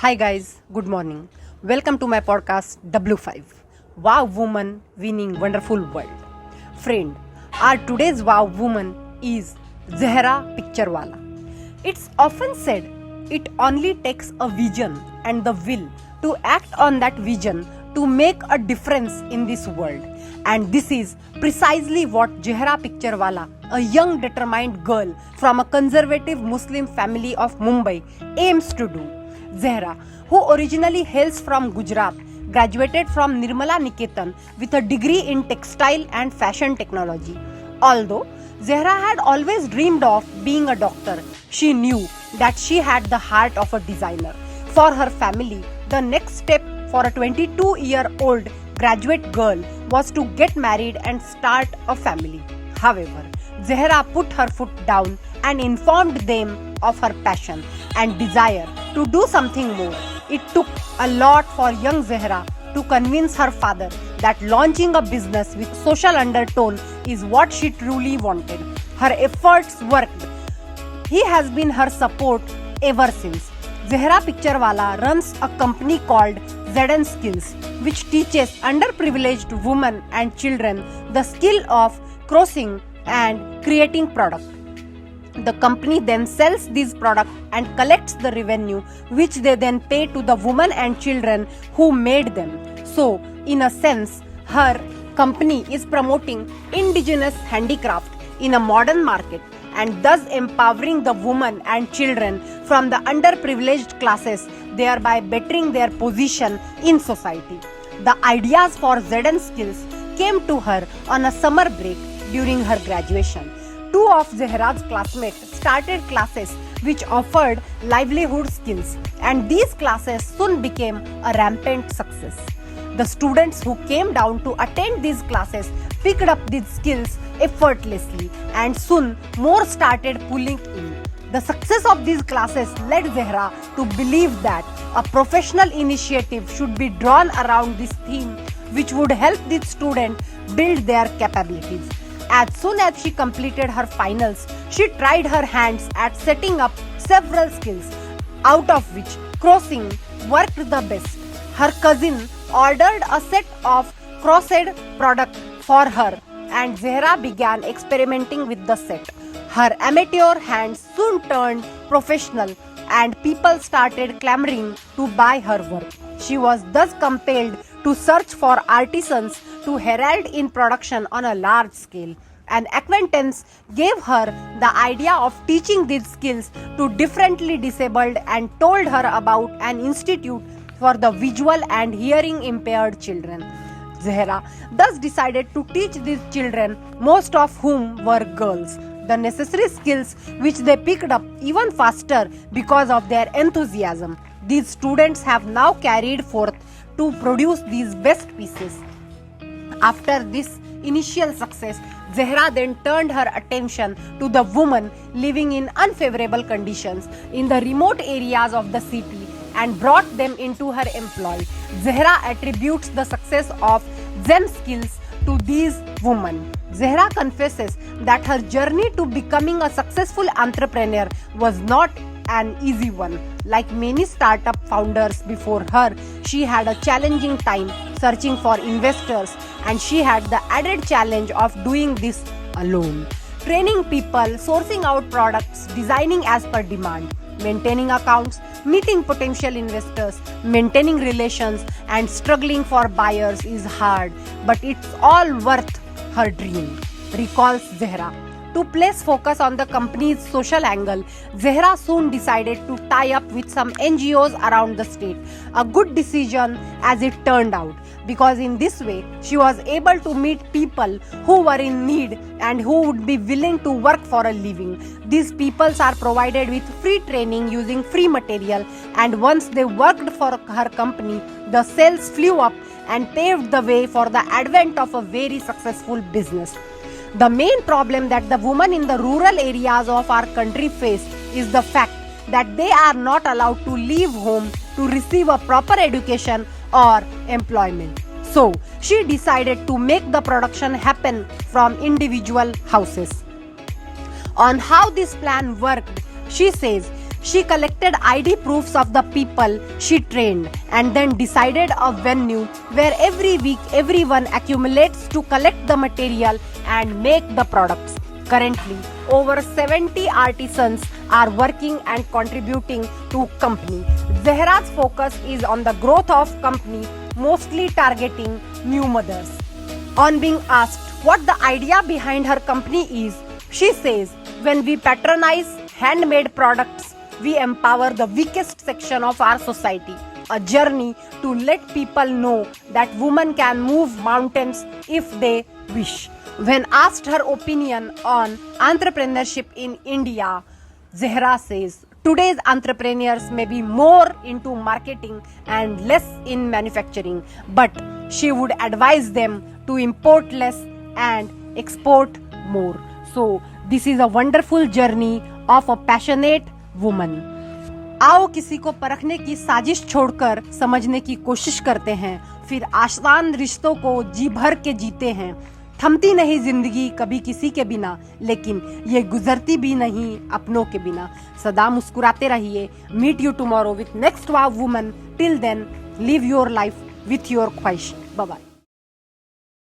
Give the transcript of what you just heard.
Hi guys, good morning. Welcome to my podcast W5. Wow Woman Winning Wonderful World. Friend, our today's Wow Woman is Zehra Picturewala. It's often said it only takes a vision and the will to act on that vision to make a difference in this world. And this is precisely what Zehra Picturewala, a young determined girl from a conservative Muslim family of Mumbai, aims to do. Zehra, who originally hails from Gujarat, graduated from Nirmala Niketan with a degree in textile and fashion technology. Although Zehra had always dreamed of being a doctor, she knew that she had the heart of a designer. For her family, the next step for a 22-year-old graduate girl was to get married and start a family. However, Zehra put her foot down and informed them of her passion and desire to do something more. It took a lot for young Zehra to convince her father that launching a business with social undertone is what she truly wanted. Her efforts worked. He has been her support ever since. Zehra Picturewala runs a company called Zee Skills, which teaches underprivileged women and children the skill of crocheting and creating products. The company then sells these products and collects the revenue, which they then pay to the women and children who made them. So, in a sense, her company is promoting indigenous handicraft in a modern market and thus empowering the women and children from the underprivileged classes, thereby bettering their position in society. The ideas for Zee Skills came to her on a summer break during her graduation. Two of Zehra's classmates started classes which offered livelihood skills, and these classes soon became a rampant success. The students who came down to attend these classes picked up these skills effortlessly, and soon more started pulling in. The success of these classes led Zehra to believe that a professional initiative should be drawn around this theme, which would help these students build their capabilities. As soon as she completed her finals, she tried her hands at setting up several skills, out of which crocheting worked the best. Her cousin ordered a set of crocheted products for her, and Zehra began experimenting with the set. Her amateur hands soon turned professional, and people started clamoring to buy her work. She was thus compelled to search for artisans to herald in production on a large scale. An acquaintance gave her the idea of teaching these skills to differently disabled and told her about an institute for the visual and hearing impaired children. Zehra thus decided to teach these children, most of whom were girls, the necessary skills which they picked up even faster because of their enthusiasm. These students have now carried forth to produce these best pieces. After this initial success, Zehra then turned her attention to the women living in unfavorable conditions in the remote areas of the city and brought them into her employ. Zehra attributes the success of Zee Skills to these women. Zehra confesses that her journey to becoming a successful entrepreneur was not an easy one. Like many startup founders before her, she had a challenging time searching for investors, and she had the added challenge of doing this alone. Training people, sourcing out products, designing as per demand, maintaining accounts, meeting potential investors, maintaining relations, and struggling for buyers is hard, but it's all worth her dream, recalls Zehra. To place focus on the company's social angle, Zehra soon decided to tie up with some NGOs around the state. A good decision as it turned out, because in this way she was able to meet people who were in need and who would be willing to work for a living. These peoples are provided with free training using free material, and once they worked for her company, the sales flew up and paved the way for the advent of a very successful business. The main problem that the women in the rural areas of our country face is the fact that they are not allowed to leave home to receive a proper education or employment. So, she decided to make the production happen from individual houses. On how this plan worked, she says, She collected ID proofs of the people she trained and then decided a venue where every week everyone accumulates to collect the material and make the products. Currently, over 70 artisans are working and contributing to company. Zehra's focus is on the growth of company, mostly targeting new mothers. On being asked what the idea behind her company is, she says, when we patronize handmade products, we empower the weakest section of our society. A journey to let people know that women can move mountains if they wish. When asked her opinion on entrepreneurship in India, Zehra says, today's entrepreneurs may be more into marketing and less in manufacturing, but she would advise them to import less and export more. So, this is a wonderful journey of a passionate woman. आओ किसी को परखने की साजिश छोड़कर समझने की कोशिश करते हैं, फिर आसान रिश्तों को जी भर के जीते हैं। थमती नहीं जिंदगी कभी किसी के बिना, लेकिन ये गुजरती भी नहीं अपनों के बिना। सदा मुस्कुराते रहिए। Meet you tomorrow with next wow woman. Till then live your life with your ख्वाहिश। Bye bye.